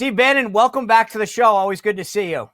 Steve Bannon, welcome back to the show. Always good to see you.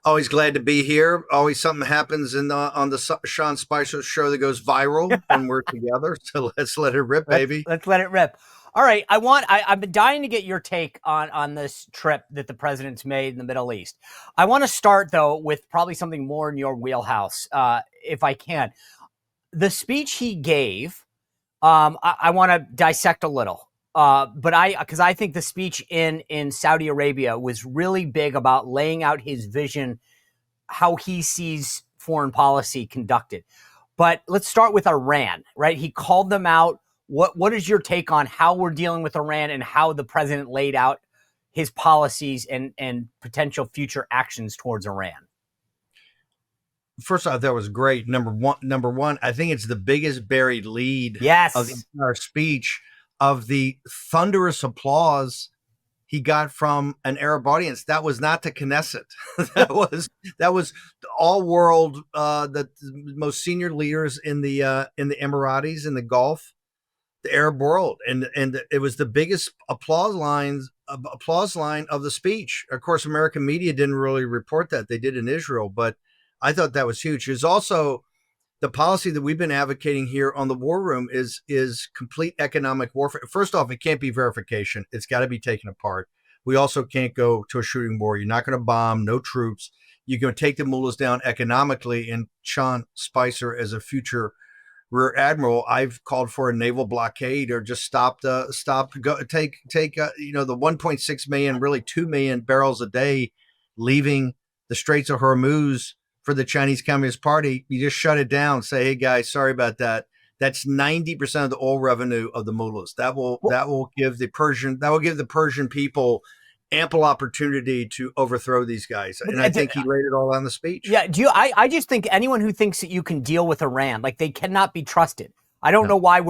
Always glad to be here. Always something happens on the Sean Spicer show that goes viral when we're together. So let's let it rip, baby. Let's let it rip. All right, I've been dying to get your take on this trip that the president's made in the Middle East. I want to start though with probably something more in your wheelhouse, if I can. The speech he gave, I want to dissect a little. Because I think the speech in Saudi Arabia was really big about laying out his vision, how he sees foreign policy conducted. But let's start with Iran, right? He called them out. What is your take on how we're dealing with Iran and how the president laid out his policies and potential future actions towards Iran? First off, that was great. Number one, I think it's the biggest buried lead of the entire speech, of the thunderous applause he got from an Arab audience. That was not the Knesset. that was all world, the most senior leaders in the Emiratis, in the Gulf, the Arab world, and it was the biggest applause line of the speech. Of course, American media didn't really report that; they did in Israel, but I thought that was huge. There's also the policy that we've been advocating here on the War Room is complete economic warfare. First off, it can't be verification. It's got to be taken apart. We also can't go to a shooting war. You're not going to bomb, no troops. You're going to take the mullahs down economically. And Sean Spicer, as a future rear admiral, I've called for a naval blockade, or just take the 1.6 million, really 2 million barrels a day leaving the Straits of Hormuz for the Chinese Communist Party. You just shut it down. Say, hey guys, sorry about that. That's 90% of the oil revenue of the mullahs. That will give the Persian people ample opportunity to overthrow these guys. And I think he laid it all on the speech. Yeah. I just think anyone who thinks that you can deal with Iran, like, they cannot be trusted. I don't know why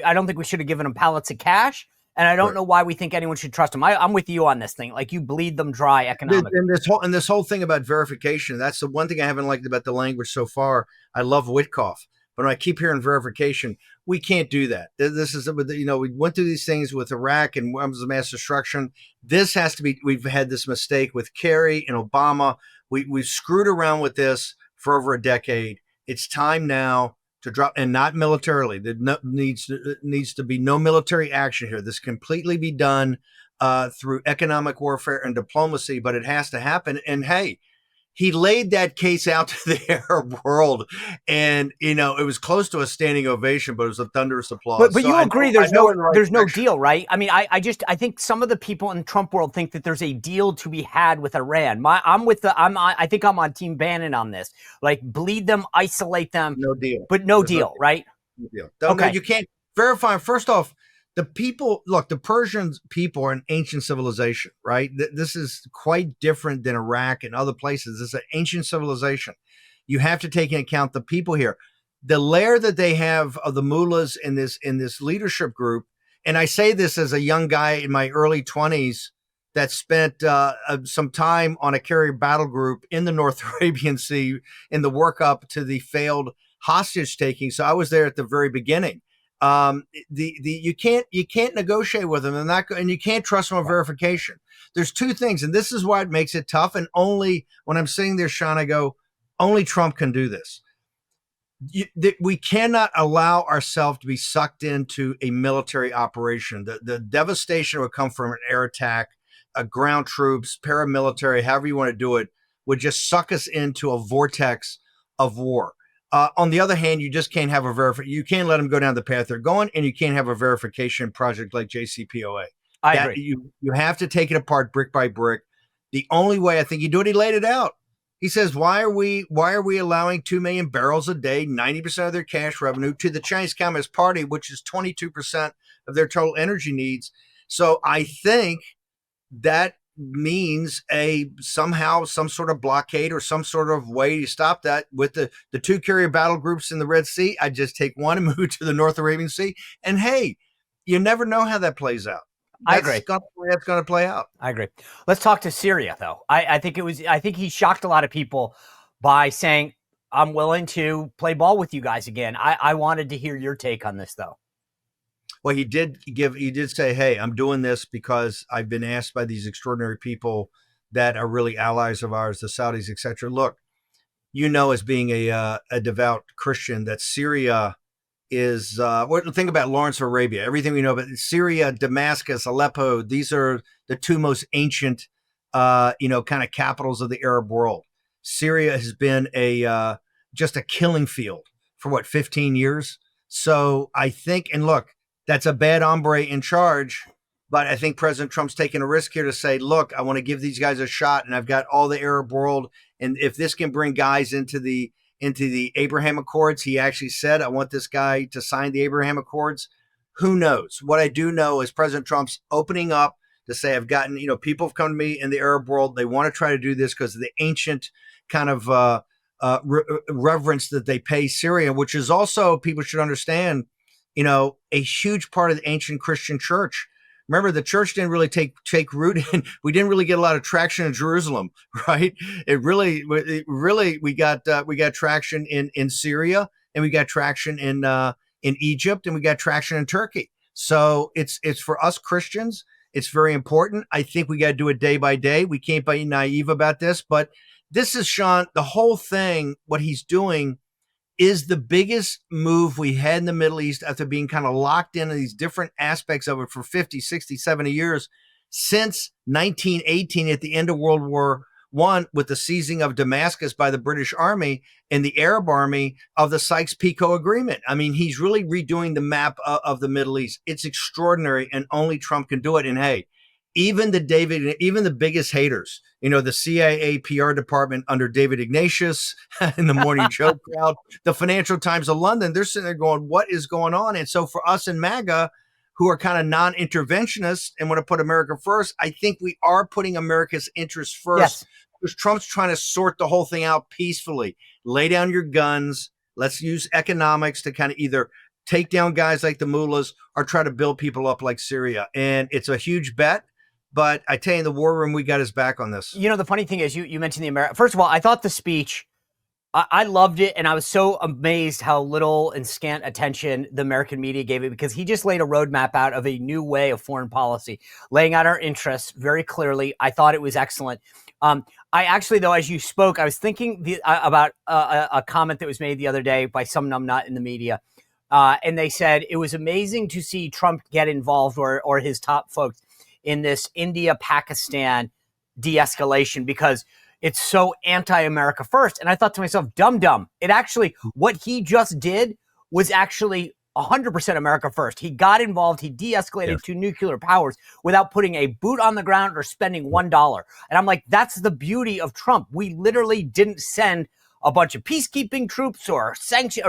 I don't think we should have given them pallets of cash. And I don't know why we think anyone should trust them. I'm with you on this thing. Like, you bleed them dry economically. And this whole thing about verification, that's the one thing I haven't liked about the language so far. I love Witkoff, but I keep hearing verification. We can't do that. This is, we went through these things with Iraq and weapons of mass destruction. This has to be, we've had this mistake with Kerry and Obama. We've screwed around with this for over a decade. It's time now to drop, and not militarily. There needs to be no military action here. This completely be done through economic warfare and diplomacy, but it has to happen. And hey, he laid that case out to the Arab world, and it was close to a standing ovation, but it was a thunderous applause. But you agree there's no deal, right? I mean, I think some of the people in the Trump world think that there's a deal to be had with Iran. I think I'm on Team Bannon on this. Like, bleed them, isolate them. No deal. But no deal, right? No deal. No, you can't verify. First off, the Persian people are an ancient civilization, right? This is quite different than Iraq and other places. This is an ancient civilization. You have to take into account the people here. The layer that they have of the mullahs in this leadership group, and I say this as a young guy in my early 20s that spent some time on a carrier battle group in the North Arabian Sea in the workup to the failed hostage taking. So I was there at the very beginning. You can't negotiate with them, and you can't trust them on verification. There's two things, and this is why it makes it tough. And only when I'm sitting there, Sean, I go, only Trump can do this. We cannot allow ourselves to be sucked into a military operation. The devastation would come from an air attack, ground troops, paramilitary, however you want to do it, would just suck us into a vortex of war. On the other hand, you just can't have you can't let them go down the path they're going, and you can't have a verification project like JCPOA. I agree. You have to take it apart brick by brick. The only way I think you do it, he laid it out. He says, why are we allowing 2 million barrels a day, 90% of their cash revenue, to the Chinese Communist Party, which is 22% of their total energy needs? So I think that means somehow some sort of blockade or some sort of way to stop that with the two carrier battle groups in the Red Sea. I just take one and move to the North Arabian Sea. And hey, you never know how that plays out. I agree. That's going to play out. I agree. Let's talk to Syria, though. I think he shocked a lot of people by saying, I'm willing to play ball with you guys again. I wanted to hear your take on this, though. Well, he did say, hey, I'm doing this because I've been asked by these extraordinary people that are really allies of ours, the Saudis, etc. Look, as being a devout Christian, that Syria is think about Lawrence of Arabia. Everything we know about Syria, Damascus, Aleppo. These are the two most ancient, kind of capitals of the Arab world. Syria has been a just a killing field for what 15 years. So I think, and look, that's a bad hombre in charge. But I think President Trump's taking a risk here to say, look, I want to give these guys a shot, and I've got all the Arab world, and if this can bring guys into the Abraham Accords. He actually said, I want this guy to sign the Abraham Accords. Who knows? What I do know is President Trump's opening up to say, I've gotten, people have come to me in the Arab world. They want to try to do this because of the ancient kind of reverence that they pay Syria, which is also, people should understand, a huge part of the ancient Christian church. Remember, the church didn't really take root in. We didn't really get a lot of traction in Jerusalem, right? We got traction in Syria, and we got traction in Egypt, and we got traction in Turkey. So it's for us Christians. It's very important. I think we got to do it day by day. We can't be naive about this, but this is, Sean, the whole thing. What he's doing is the biggest move we had in the Middle East after being kind of locked into these different aspects of it for 50, 60, 70 years since 1918 at the end of World War I, with the seizing of Damascus by the British Army and the Arab Army of the Sykes-Picot Agreement. I mean, he's really redoing the map of the Middle East. It's extraordinary, and only Trump can do it. And hey, even the biggest haters, the CIA PR department under David Ignatius in the Morning Joe crowd, the Financial Times of London, they're sitting there going, what is going on? And so for us in MAGA, who are kind of non-interventionists and want to put America first, I think we are putting America's interests first. Yes. Because Trump's trying to sort the whole thing out peacefully. Lay down your guns. Let's use economics to kind of either take down guys like the mullahs or try to build people up like Syria. And it's a huge bet. But I tell you, in the war room, we got his back on this. The funny thing is, you mentioned the America. First of all, I thought the speech, I loved it, and I was so amazed how little and scant attention the American media gave it, because he just laid a roadmap out of a new way of foreign policy, laying out our interests very clearly. I thought it was excellent. I actually, though, as you spoke, I was thinking about a comment that was made the other day by some numbnut in the media. And they said it was amazing to see Trump get involved, or his top folks, in this India-Pakistan de-escalation, because it's so anti-America first. And I thought to myself, dumb. It actually, what he just did was actually 100% America first. He got involved. He de-escalated to nuclear powers without putting a boot on the ground or spending $1. And I'm like, that's the beauty of Trump. We literally didn't send a bunch of peacekeeping troops or sanction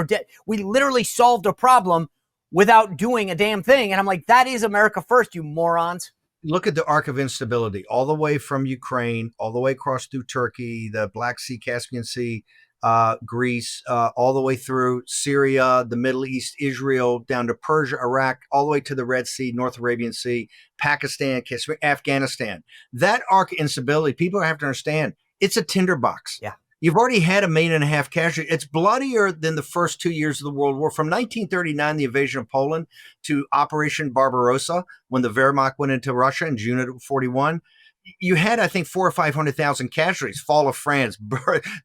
we literally solved a problem without doing a damn thing. And I'm like, that is America first, you morons. Look at the arc of instability, all the way from Ukraine, all the way across through Turkey, the Black Sea, Caspian Sea, Greece, all the way through Syria, the Middle East, Israel, down to Persia, Iraq, all the way to the Red Sea, North Arabian Sea, Pakistan, Afghanistan. That arc of instability, people have to understand, it's a tinderbox. Yeah. You've already had 1.5 million casualties. It's bloodier than the first 2 years of the World War. From 1939, the invasion of Poland, to Operation Barbarossa, when the Wehrmacht went into Russia in June of 1941. You had, I think, 400,000 or 500,000 casualties. Fall of France,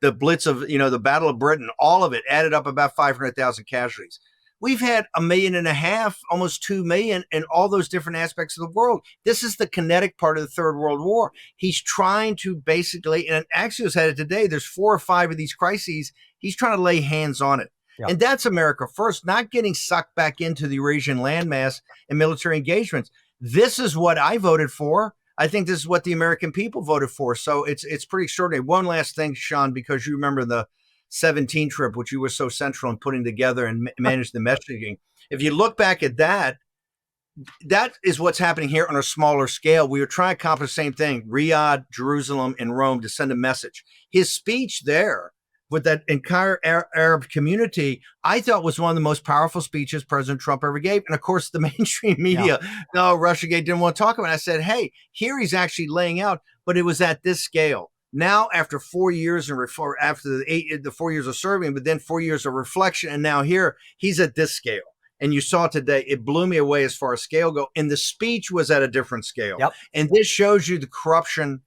the Blitz of, the Battle of Britain, all of it added up about 500,000 casualties. We've had 1.5 million, almost 2 million in all those different aspects of the world. This is the kinetic part of the Third World War. He's trying to basically, and Axios had it today, there's 4 or 5 of these crises. He's trying to lay hands on it. Yep. And that's America first, not getting sucked back into the Eurasian landmass and military engagements. This is what I voted for. I think this is what the American people voted for. So it's pretty extraordinary. One last thing, Sean, because you remember the 17 trip, which you were so central in putting together and managed the messaging. If you look back at that, that is what's happening here on a smaller scale. We were trying to accomplish the same thing, Riyadh, Jerusalem, and Rome, to send a message. His speech there with that entire Arab community, I thought was one of the most powerful speeches President Trump ever gave. And of course, the mainstream media, no, Russiagate didn't want to talk about it. I said, hey, here he's actually laying out, but it was at this scale. Now, after 4 years and after the 4 years of serving, but then 4 years of reflection, and now here he's at this scale. And you saw today, it blew me away as far as scale go. And the speech was at a different scale. Yep. And this shows you the corruption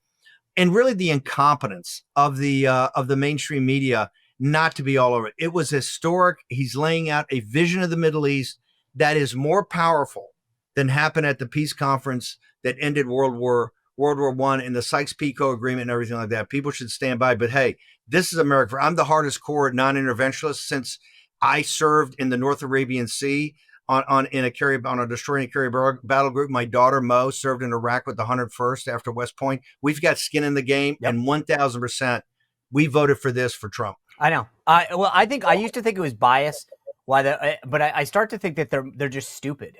and really the incompetence of the mainstream media not to be all over it. It was historic. He's laying out a vision of the Middle East that is more powerful than happened at the peace conference that ended World War I and the Sykes-Picot Agreement and everything like that. People should stand by. But hey, this is America. I'm the hardest core non-interventionist since I served in the North Arabian Sea on a destroying carrier battle group. My daughter Mo served in Iraq with the 101st after West Point. We've got skin in the game, Yep. and 1,000% we voted for this for Trump. I know. Well, I think I used to think it was bias. But I start to think that they're just stupid.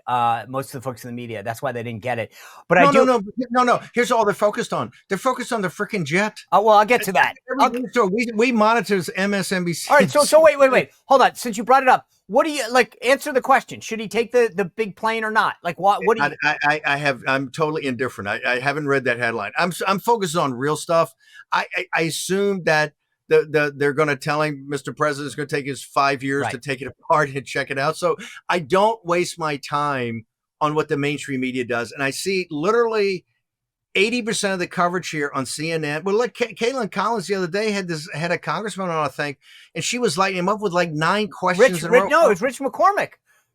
Most of the folks in the media. That's why they didn't get it. But No. Here's all they're focused on. They're focused on the freaking jet. Well, I'll get to that. So we monitor MSNBC. All right. So wait. Hold on. Since you brought it up, what do you like? Answer the question. Should he take the big plane or not? Like what do you? I'm totally indifferent. I haven't read that headline. I'm focused on real stuff. I assume that they're going to tell him, Mr. President's going to take his 5 years to take it apart and check it out. So I don't waste my time on what the mainstream media does. And I see literally 80% of the coverage here on CNN. Well, look, Caitlin Collins the other day had a congressman on, I think, and she was lighting him up with like 9 questions. No, it's Rich McCormick.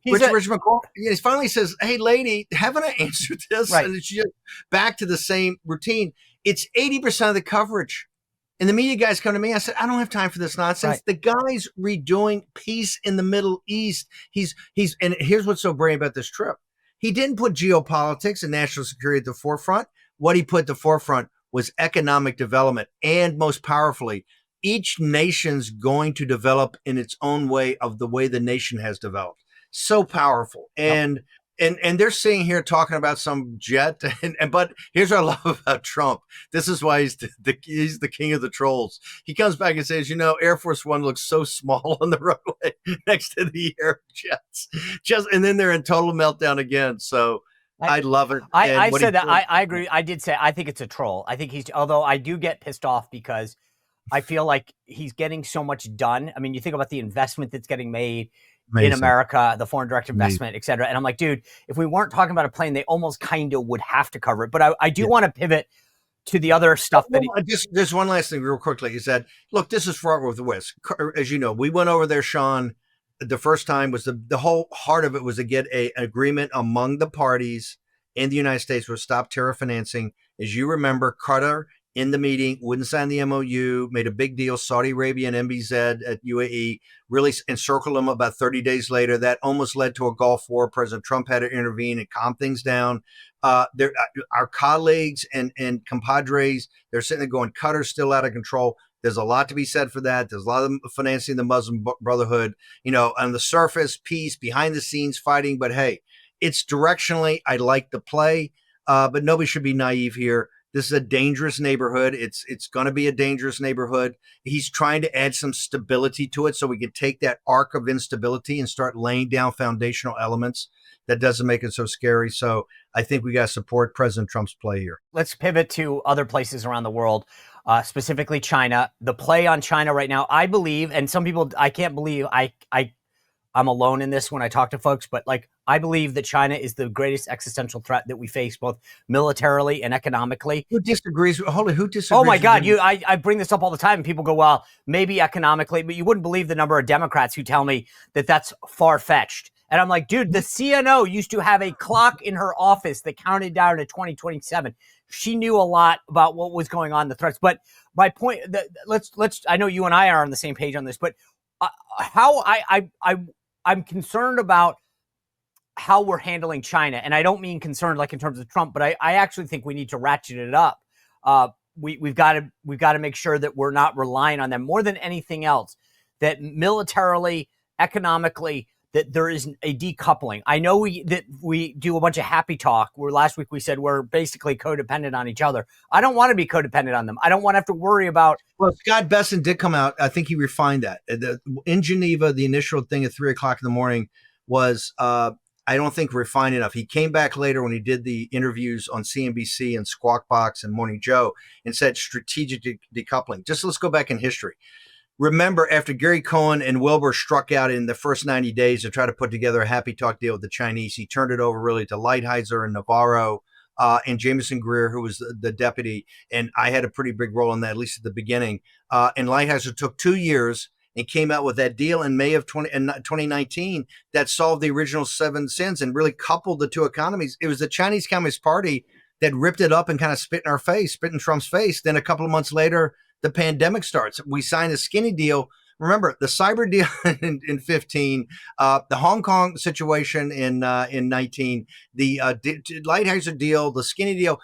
Rich McCormick. He finally says, "Hey, lady, haven't I answered this?" Right. And she just back to the same routine. It's 80% of the coverage. And the media guys come to me. I said, I don't have time for this nonsense. Right. The guy's redoing peace in the Middle East. And here's what's so brilliant about this trip. He didn't put geopolitics and national security at the forefront. What he put at the forefront was economic development. And most powerfully, each nation's going to develop in its own way of the way the nation has developed. So powerful. And they're sitting here talking about some jet. But here's what I love about Trump. This is why he's the king of the trolls. He comes back and says, Air Force One looks so small on the runway next to the air jets. And then they're in total meltdown again. So I love it. I said that. I agree. I did say I think it's a troll. I think although I do get pissed off because I feel like he's getting so much done. I mean, you think about the investment that's getting made. Amazing. In America, the foreign direct investment, et cetera. And I'm like, dude, if we weren't talking about a plane, they almost kind of would have to cover it. But I do want to pivot to the other stuff there's one last thing real quickly is that, look, this is fraught with risk. As you know, we went over there, Sean, the first time was the whole heart of it was to get an agreement among the parties in the United States with stop tariff financing. As you remember, Qatar in the meeting wouldn't sign the MOU, made a big deal. Saudi Arabia and MBZ at UAE really encircled them about 30 days later. That almost led to a Gulf War. President Trump had to intervene and calm things down. Our colleagues and compadres, they're sitting there going, Qatar's still out of control. There's a lot to be said for that. There's a lot of financing the Muslim Brotherhood, on the surface, peace, behind the scenes fighting. But hey, it's directionally, I like the play, but nobody should be naive here. This is a dangerous neighborhood. It's going to be a dangerous neighborhood. He's trying to add some stability to it so we can take that arc of instability and start laying down foundational elements that doesn't make it so scary. So I think we got to support President Trump's play here. Let's pivot to other places around the world, specifically China. The play on China right now, I believe, and some people, I can't believe I'm alone in this when I talk to folks, but I believe that China is the greatest existential threat that we face, both militarily and economically. Who disagrees? Who disagrees? Oh my God, I bring this up all the time, and people go, "Well, maybe economically," but you wouldn't believe the number of Democrats who tell me that that's far fetched. And I'm like, dude, the CNO used to have a clock in her office that counted down to 2027. She knew a lot about what was going on, the threats. But my point, let's. I know you and I are on the same page on this, but how I'm concerned about how we're handling China. And I don't mean concerned like in terms of Trump, but I actually think we need to ratchet it up. We've got to make sure that we're not relying on them more than anything else, that militarily, economically, that there is a decoupling. I know that we do a bunch of happy talk where last week we said we're basically codependent on each other. I don't want to be codependent on them. I don't want to have to worry about. Well, Scott Besson did come out. I think he refined that. In Geneva, the initial thing at 3:00 in the morning was, I don't think refined enough. He came back later when he did the interviews on CNBC and Squawk Box and Morning Joe and said strategic decoupling. Just let's go back in history. remember after Gary Cohn and Wilbur struck out in the first 90 days to try to put together a happy talk deal with the Chinese, he turned it over really to Lighthizer and Navarro and Jameson Greer, who was the deputy. And I had a pretty big role in that, at least at the beginning. And Lighthizer took 2 years and came out with that deal in May of 2019 that solved the original 7 sins and really coupled the two economies. It was the Chinese Communist Party that ripped it up and kind of spit in Trump's face. Then a couple of months later, the pandemic starts. We signed a skinny deal. Remember the cyber deal in 15, the Hong Kong situation in 19, the Lighthizer deal, the skinny deal.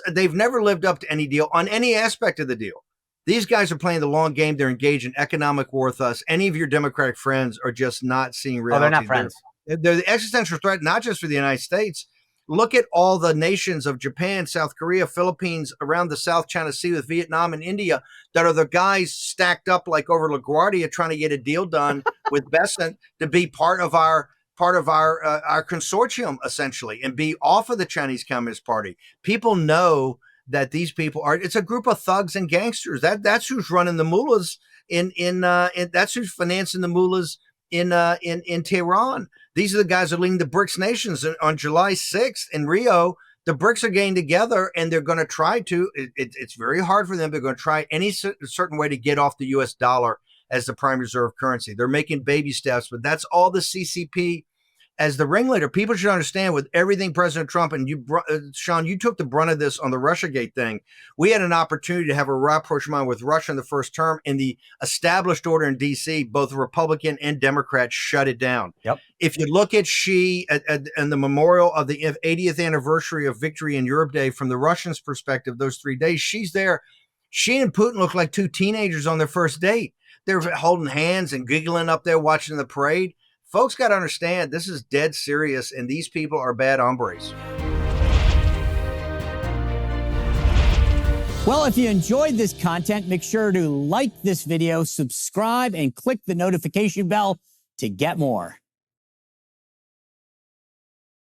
They've never lived up to any deal on any aspect of the deal. These guys are playing the long game. They're engaged in economic war with us. Any of your Democratic friends are just not seeing reality. Oh, they're not friends. They're the existential threat, not just for the United States. Look at all the nations of Japan, South Korea, Philippines, around the South China Sea with Vietnam and India that are the guys stacked up like over LaGuardia trying to get a deal done with Besant to be part of our consortium, essentially, and be off of the Chinese Communist Party. People know that these people are, it's a group of thugs and gangsters. That's who's running the mullahs that's who's financing the mullahs in Tehran. These are the guys that are leading the BRICS nations. On July 6th in Rio, the BRICS are getting together and they're going to try to, it's very hard for them. They're going to try any certain way to get off the US dollar as the prime reserve currency. They're making baby steps, but that's all the CCP as the ringleader. People should understand with everything President Trump, and you, Sean, you took the brunt of this on the Russiagate thing. We had an opportunity to have a rapprochement with Russia in the first term, and the established order in D.C., both Republican and Democrat, shut it down. Yep. If you look at Xi and the memorial of the 80th anniversary of Victory in Europe Day, from the Russians' perspective, those 3 days, Xi's there. Xi and Putin look like two teenagers on their first date. They're holding hands and giggling up there watching the parade. Folks got to understand this is dead serious, and these people are bad hombres. Well, if you enjoyed this content, make sure to like this video, subscribe, and click the notification bell to get more.